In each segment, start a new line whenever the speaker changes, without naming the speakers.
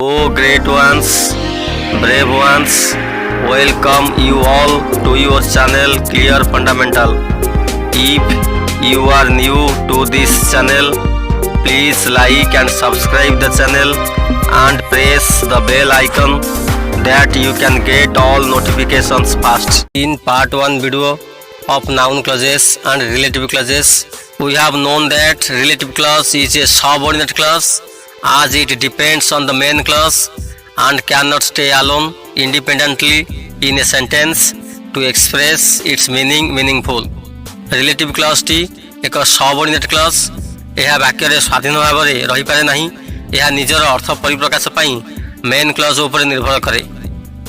Oh, great ones, brave ones, welcome you all to your channel Clear Fundamental. If you are new to this channel, please like and subscribe the channel and press the bell icon that you can get all notifications fast. In part 1 video of noun clauses and relative clauses, we have known that relative clause is a subordinate clause as it depends on the main clause and cannot stay alone independently in a sentence to express its meaning meaningful. Relative clause T एक subordinate clause यह वाक्य रे स्वाधीन भाव में रही पारे नहीं यह निजर अर्थ परिप्रकाश पई मेन क्लॉज ऊपर निर्भर करे.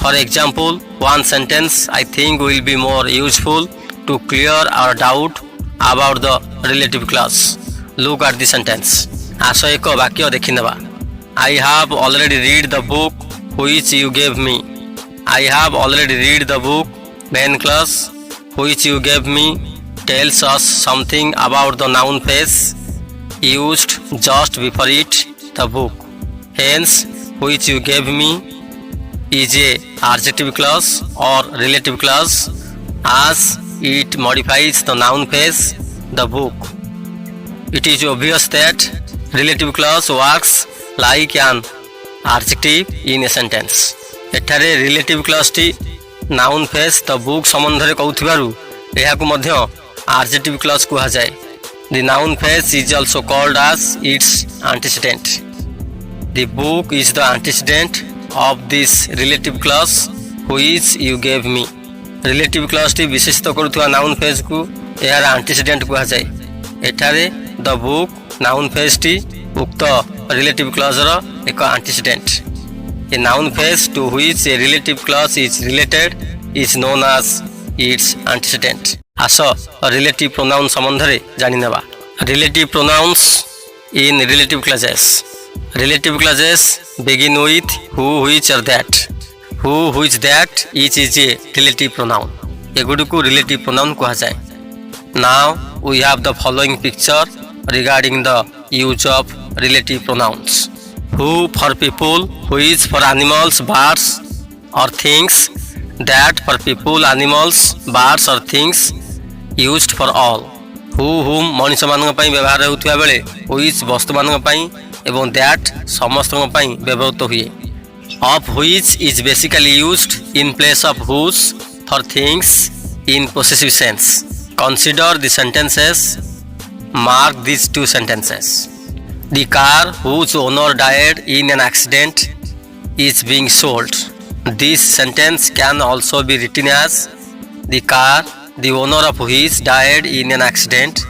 For example one sentence I think will be more useful to clear our doubt about the relative clause. Look at the sentence. आस एक वाक्य देखि नेबा. I have already read the book which you gave me. I have already read the book main clause which you gave me tells us something about the noun phrase used just before it, the book. Hence, which you gave me is a adjective clause or relative clause as it modifies the noun phrase, the book. It is obvious that relative clause works like an adjective in a sentence. एठारे relative clause टी noun phrase the book संबंधरे कहउथिबारु एहाकु मध्य adjective clause कुहा जाए. The noun phrase is also called as its antecedent. The book is the antecedent of this relative clause which you gave me. Relative clause टी विशेषित करुवा noun phrase को यार antecedent कुहा जाए. एठारे the book noun phrase T उक्त relative clause रो एक antecedent. A noun phrase to which a relative clause is related is known as its antecedent. आस रिलेटिव प्रोनाउन संबंधरे जानि नेबा. Relative pronouns in relative clauses. Relative clauses begin with who, which or that. Who, which, that each is a relative pronoun. एगुडुकु relative pronoun कहा जाए. Now we have the following picture regarding the use of relative pronouns. Who for people, which for animals, birds or things, that for people, animals, birds or things, used for all. Who whom मनुष्य मानक पई व्यवहार होउथिबा बेले which वस्तु मानक पई एवं that समस्त पई व्यवहृत हुए. Of which is basically used in place of whose for things in possessive sense. Consider the sentences. Mark these two sentences. The car whose owner died in an accident is being sold. This sentence can also be written as the car the owner of which died in an accident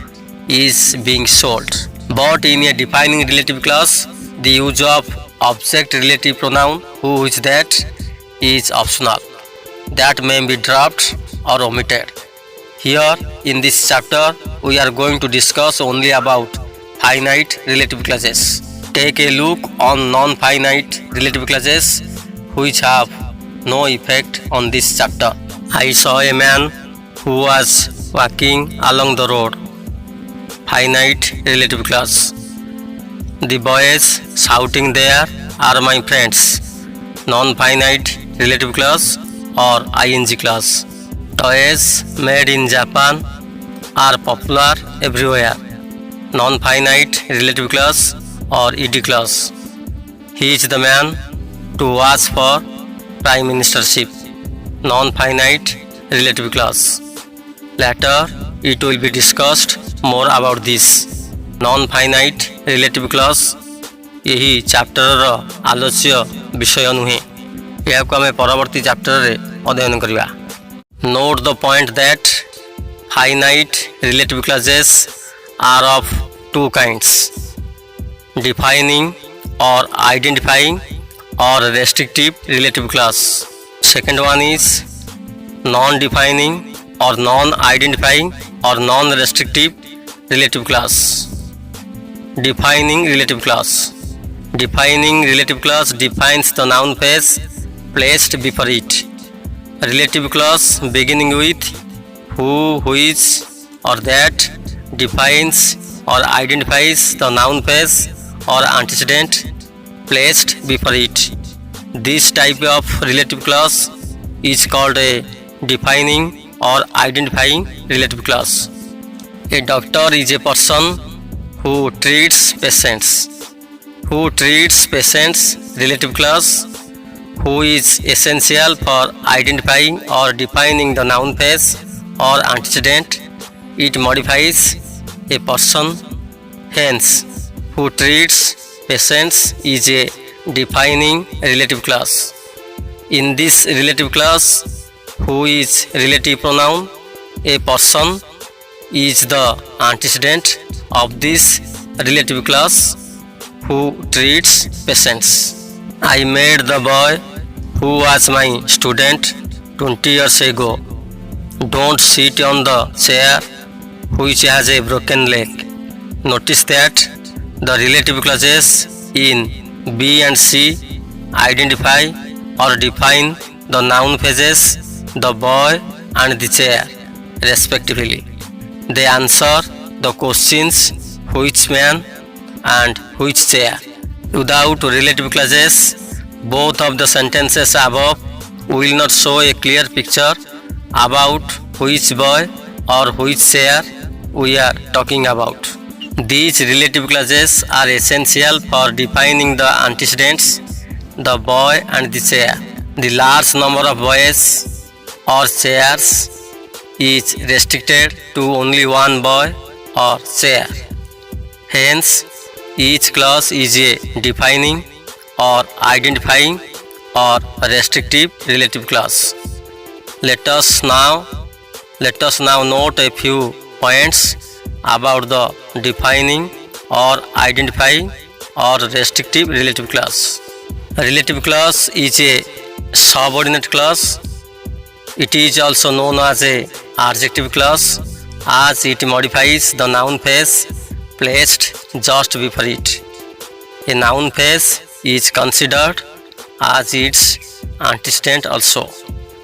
is being sold. But in a defining relative clause, the use of object relative pronoun who, which, that is optional. That may be dropped or omitted. Here in this chapter, we are going to discuss only about finite relative clauses. Take a look on non-finite relative clauses which have no effect on this chapter. I saw a man who was walking along the road. Finite relative clause. The boys shouting there are my friends. Non-finite relative clause or ing clause. Toys made in Japan are popular everywhere. Non-finite relative clause or ed clause. He is the man to watch for prime ministership. Non-finite relative clause. Later it will be discussed more about this. Non-finite relative clause यही chapter रो आलोच्य विषय नुहे. यह को हमें परवर्ती chapter रे अध्ययन करिवा. Note the point that finite relative clauses are of two kinds: defining or identifying or restrictive relative clause. Second one is non-defining or non-identifying or non-restrictive relative clause. Defining relative clause. Defining relative clause defines the noun phrase placed before it. Relative clause beginning with who, which or that defines or identifies the noun phrase or antecedent placed before it. This type of relative clause is called a defining or identifying relative clause. A doctor is a person who treats patients. Who treats patients relative clause, who is essential for identifying or defining the noun phrase or antecedent. It modifies a person. Hence, who treats patients is a defining relative clause. In this relative clause, who is relative pronoun, a person is the antecedent of this relative clause who treats patients. I met the boy who was my student 20 years ago. Don't sit on the chair which has a broken leg. Notice that the relative clauses in B and C identify or define the noun phrases the boy and the chair respectively. They answer the questions which man and which chair. Without relative clauses, both of the sentences above will not show a clear picture about which boy or which chair we are talking about. These relative clauses are essential for defining the antecedents, the boy and the chair. The large number of boys or chairs is restricted to only one boy or chair. Hence, each clause is a defining or identifying or restrictive relative clause. Let us now note a few points about the defining or identifying or restrictive relative clause. Relative clause is a subordinate clause. It is also known as a adjective clause as it modifies the noun phrase placed just before it. A noun phrase is considered as its antecedent also.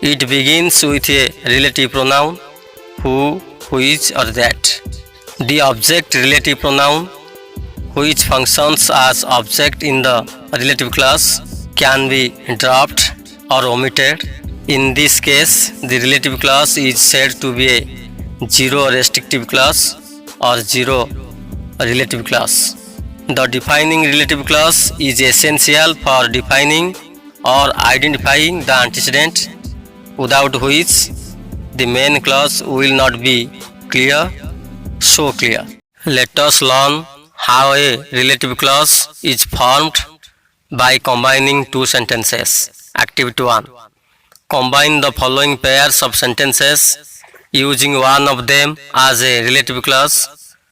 It begins with a relative pronoun who, which or that. The object relative pronoun which functions as object in the relative clause can be dropped or omitted. In this case, the relative clause is said to be a zero restrictive clause or zero relative clause. The defining relative clause is essential for defining or identifying the antecedent, without which the main clause will not be so clear. Let us learn how a relative clause is formed by combining two sentences. Activity 1. Combine the following pairs of sentences using one of them as a relative clause.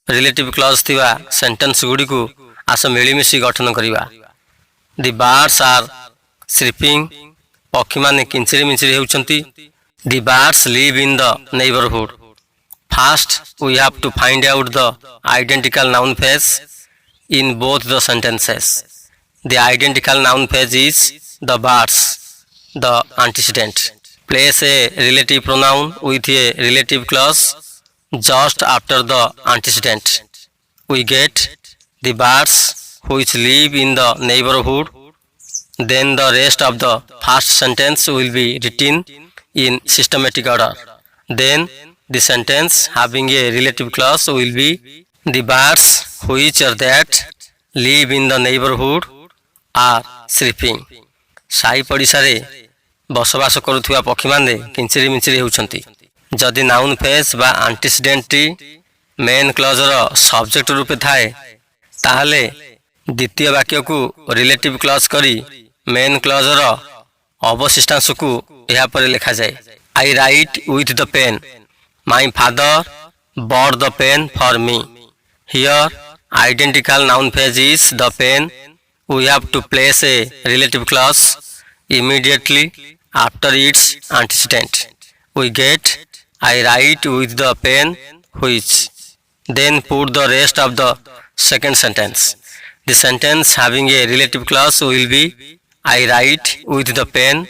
Relative clause थिबा sentence गुडी को आस मिलीमिशी गठन करिवा. The birds are chirping. पक्षी माने किंचिरी मिंचिरी हेउचंती. The birds live in the neighborhood. First, we have to find out the identical noun phrase in both the sentences. The identical noun phrase is the birds, the antecedent. Place a relative pronoun with a relative clause just after the antecedent. We get the birds which live in the neighborhood. Then the rest of the first sentence will be written in systematic order. Then the sentence having a relative clause will be the birds which or that live in the neighborhood are chirping. Sai पड़िशारे बसवास करुवा पक्षी माने किंचिरी मिंचिरी हेउचंती. जदि noun phrase बा आंटीसीडेंटटी main क्लॉजर subject रूपे थाए ताहले द्वितीय वाक्य को रिलेटिव क्लॉज करी मेन क्लॉजर अवशिष्टांश को यहा पर लिखा जाए. I write with the pen. My father bought the pen for me. Here identical noun phrase is the pen. We have to place a relative clause immediately after its antecedent. We get I write with the pen which. Then put the rest of the second sentence. The sentence having a relative clause will be I write with the pen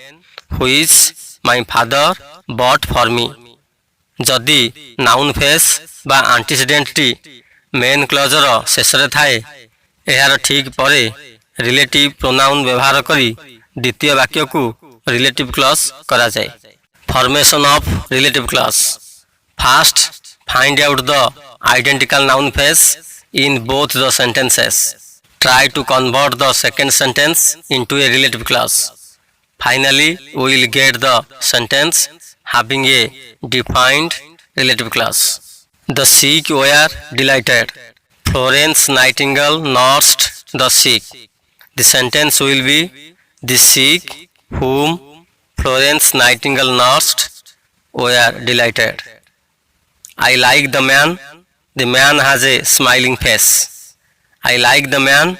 which my father bought for me. जदि noun phrase बा आंटीसीडेंट T main closure शेष रे थाए यार ठीक परे relative pronoun व्यवहार करी द्वितीय वाक्य को रिलेटिव क्लॉज करा जाए। Formation of relative clause. First find out the identical noun phrase in both the sentences. Try to convert the second sentence into a relative clause. Finally, we will get the sentence having a defined relative clause. The sick were delighted. Florence Nightingale nursed the sick. The sentence will be the sick whom Florence Nightingale nursed were delighted. I like the man. The man has a smiling face. I like the man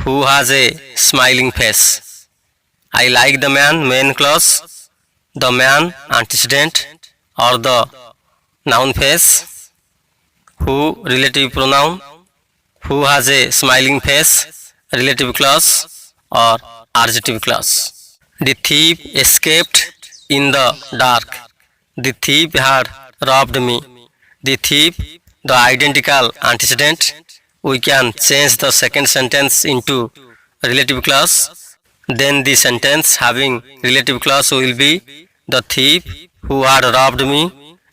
who has a smiling face. I like the man main clause, the man antecedent or the noun phrase, who relative pronoun, who has a smiling face relative clause or adjective clause. The thief escaped in the dark. The thief had robbed me. The thief, the identical antecedent, we can change the second sentence into relative clause. Then the sentence having relative clause will be the thief who had robbed me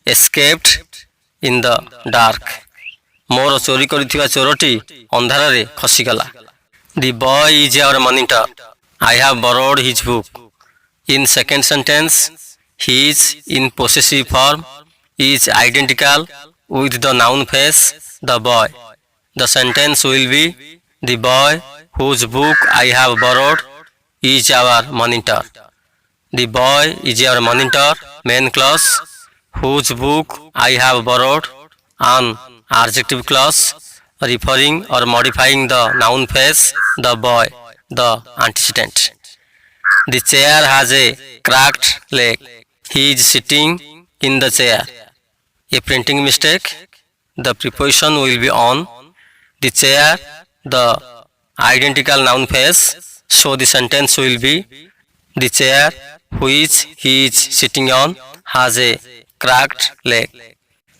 escaped in the dark. मोर चोरी करिथिबा चोरटी अंधारे खसीगला. The boy is our monitor. I have borrowed his book. In second sentence, his in possessive form is identical with the noun phrase the boy. The sentence will be the boy whose book I have borrowed is our monitor. The boy is our monitor main clause, whose book I have borrowed an adjective clause referring or modifying the noun phrase the boy, the antecedent. The chair has a cracked leg. He is sitting in the chair. A printing mistake, the preposition will be on. The chair, the identical noun phrase, so the sentence will be the chair which he is sitting on has a cracked leg.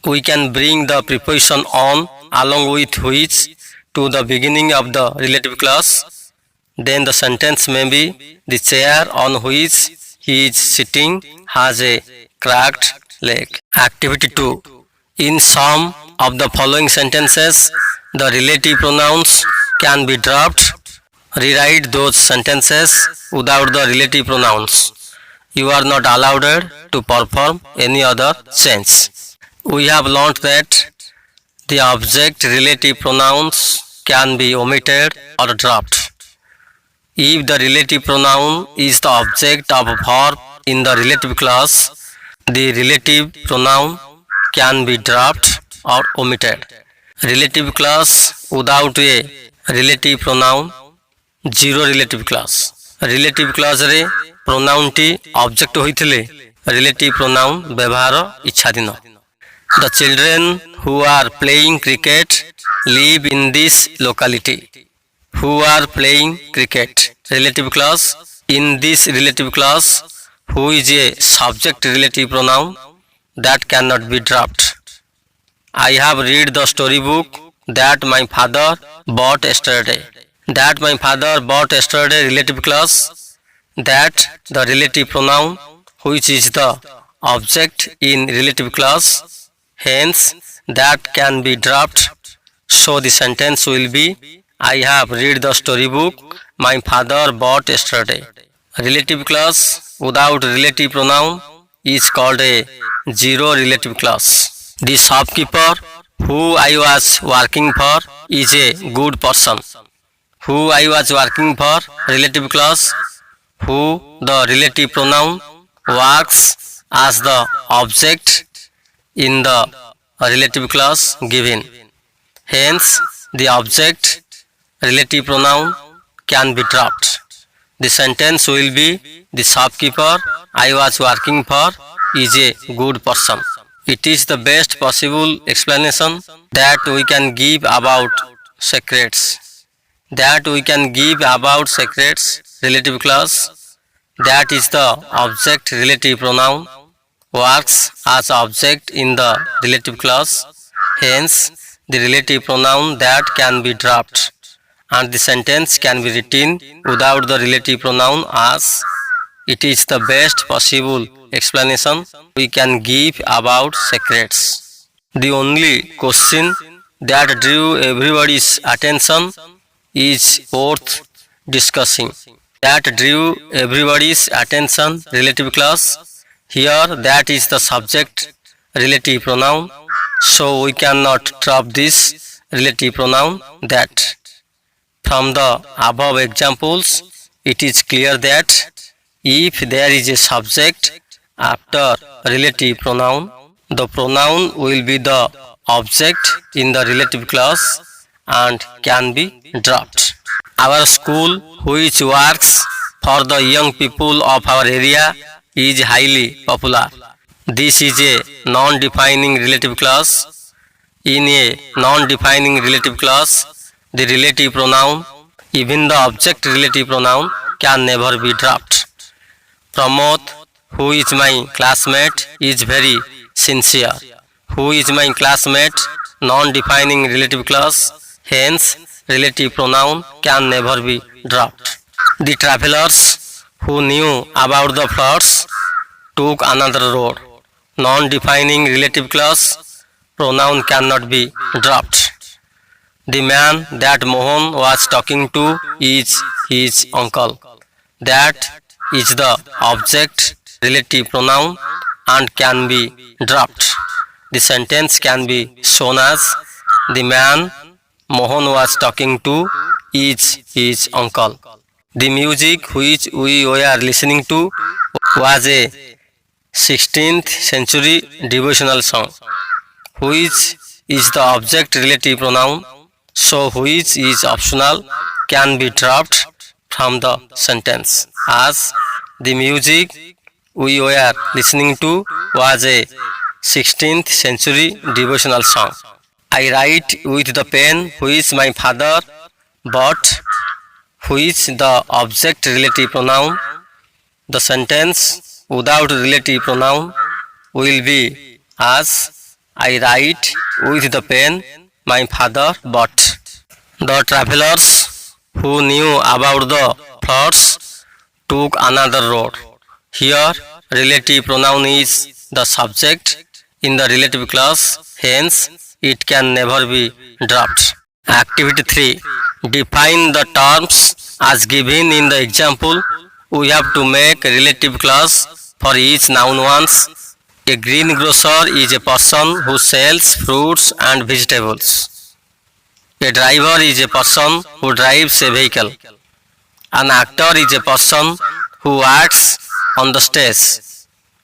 We can bring the preposition on along with which to the beginning of the relative clause. Then the sentence may be the chair on which he is sitting has a cracked leg. Activity 2. In some of the following sentences, the relative pronouns can be dropped. Rewrite those sentences without the relative pronouns. You are not allowed to perform any other change. We have learnt that the object relative pronouns can be omitted or dropped. If the relative pronoun is the object of a verb in the relative clause, the relative pronoun can be dropped or omitted. Relative clause without a relative pronoun, zero relative clause. Relative clause रे pronoun T object होइथिले relative pronoun व्यवहार इच्छाधीन. The children who are playing cricket live in this locality. Who are playing cricket. Relative clause. In this relative clause, who is a subject relative pronoun that cannot be dropped. I have read the storybook that my father bought yesterday. That my father bought yesterday relative clause. That the relative pronoun which is the object in relative clause. Hence that can be dropped. So the sentence will be I have read the storybook my father bought yesterday. Relative clause without relative pronoun is called a zero relative clause. The shopkeeper who I was working for is a good person. Who I was working for relative clause. Who the relative pronoun works as the object in the relative clause given. Hence the object relative pronoun can be dropped. The sentence will be the shopkeeper I was working for is a good person. It is the best possible explanation that we can give about secrets. That we can give about secrets relative clause. That is the object relative pronoun works as object in the relative clause. Hence the relative pronoun that can be dropped. and the sentence can be written without the relative pronoun as it is the best possible explanation we can give about secrets. The only question that drew everybody's attention is worth discussing. That drew everybody's attention, relative clause. Here, that is the subject relative pronoun. So we cannot drop this relative pronoun that. From the above examples, it is clear that if there is a subject after relative pronoun, the pronoun will be the object in the relative clause and can be dropped. Our school, which works for the young people of our area, is highly popular. This is a non-defining relative clause. In a non-defining relative clause, the relative pronoun, even the object relative pronoun, can never be dropped. Pramod, who is my classmate, is very sincere. Who is my classmate? Non-defining relative clause. Hence, relative pronoun can never be dropped. The travelers who knew about the floods took another road. Non-defining relative clause. Pronoun cannot be dropped. The man that Mohan was talking to is his uncle. That is the object relative pronoun and can be dropped. The sentence can be shown as the man Mohan was talking to is his uncle. The music which we were listening to was a 16th century devotional song. Which is the object relative pronoun, so which is optional, can be dropped from the sentence as the music we were listening to was a 16th century devotional song. I write with the pen which my father bought, which the object relative pronoun. The sentence without relative pronoun will be as I write with the pen my father bought. The travelers who knew about the floods took another road. Here, relative pronoun is the subject in the relative clause, hence it can never be dropped. Activity 3. Define the terms as given in the example. We have to make a relative clause for each noun once. A greengrocer is a person who sells fruits and vegetables. A driver is a person who drives a vehicle. An actor is a person who acts on the stage.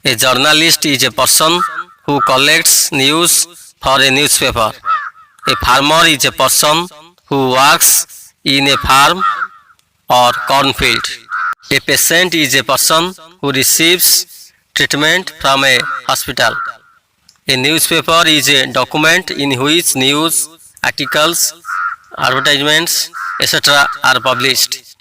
A journalist is a person who collects news for a newspaper. A farmer is a person who works in a farm or cornfield. A patient is a person who receives treatment from a hospital. A newspaper is a document in which news, articles, advertisements, etc. are published.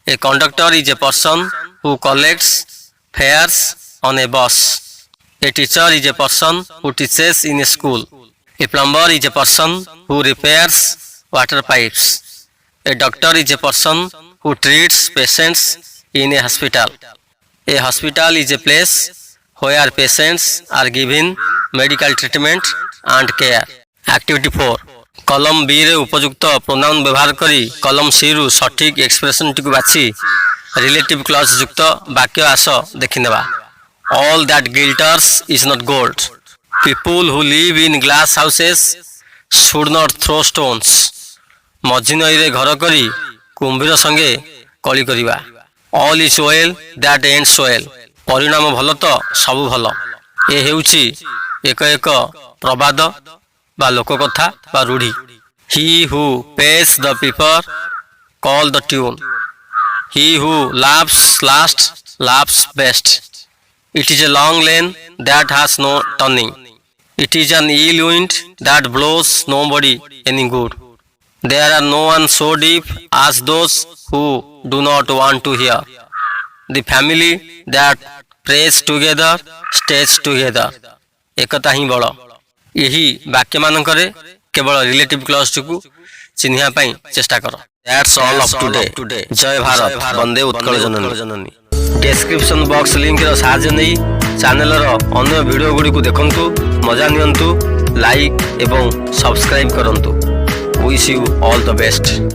A conductor is a person who collects fares on a bus. A teacher is a person who teaches in a school. A plumber is a person who repairs water pipes. A doctor is a person who treats patients in a hospital. A hospital is a place where patients are given medical treatment and care. Activity 4. कलम B रे उपयुक्त pronoun व्यवहार करी कलम सी रु सठिक expression T बाछि relative clause युक्त वाक्य आस देखिनेबा. All that glitters is not gold. People who live in glass houses should not throw stones. मझी नई रे घर करी कुंभीर संगे कली करिबा. All is well that ends well. परिणाम भल तो सब भल. ए हेउची एक एक प्रबाद बा लोककथा बा रूढ़ी. He who pays the piper call the tune. He who laughs last laughs best. It is a long lane that has no turning. It is an ill wind that blows nobody any good. There are no one so deep as those who do not want to hear. The family that prays together stays together. एकता ही बड़. यही वाक्य मानकरे केवल relative clause T ଚିହ୍ନିବା ପାଇଁ ଚେଷ୍ଟା କର। That's all of today. ଜୟ ଭାରତ, ବନ୍ଦେ ଉତ୍କଳ ଜନନୀ। ଡେସ୍କ୍ରିପସନ ବକ୍ସ ଲିଙ୍କର ସାହାଯ୍ୟ ନେଇ ଚ୍ୟାନେଲର ଅନ୍ୟ ଭିଡ଼ିଓ ଗୁଡ଼ିକୁ ଦେଖନ୍ତୁ, ମଜା ନିଅନ୍ତୁ, ଲାଇକ୍ ଏବଂ ସବସ୍କ୍ରାଇବ୍ କରନ୍ତୁ। Wish you all the best.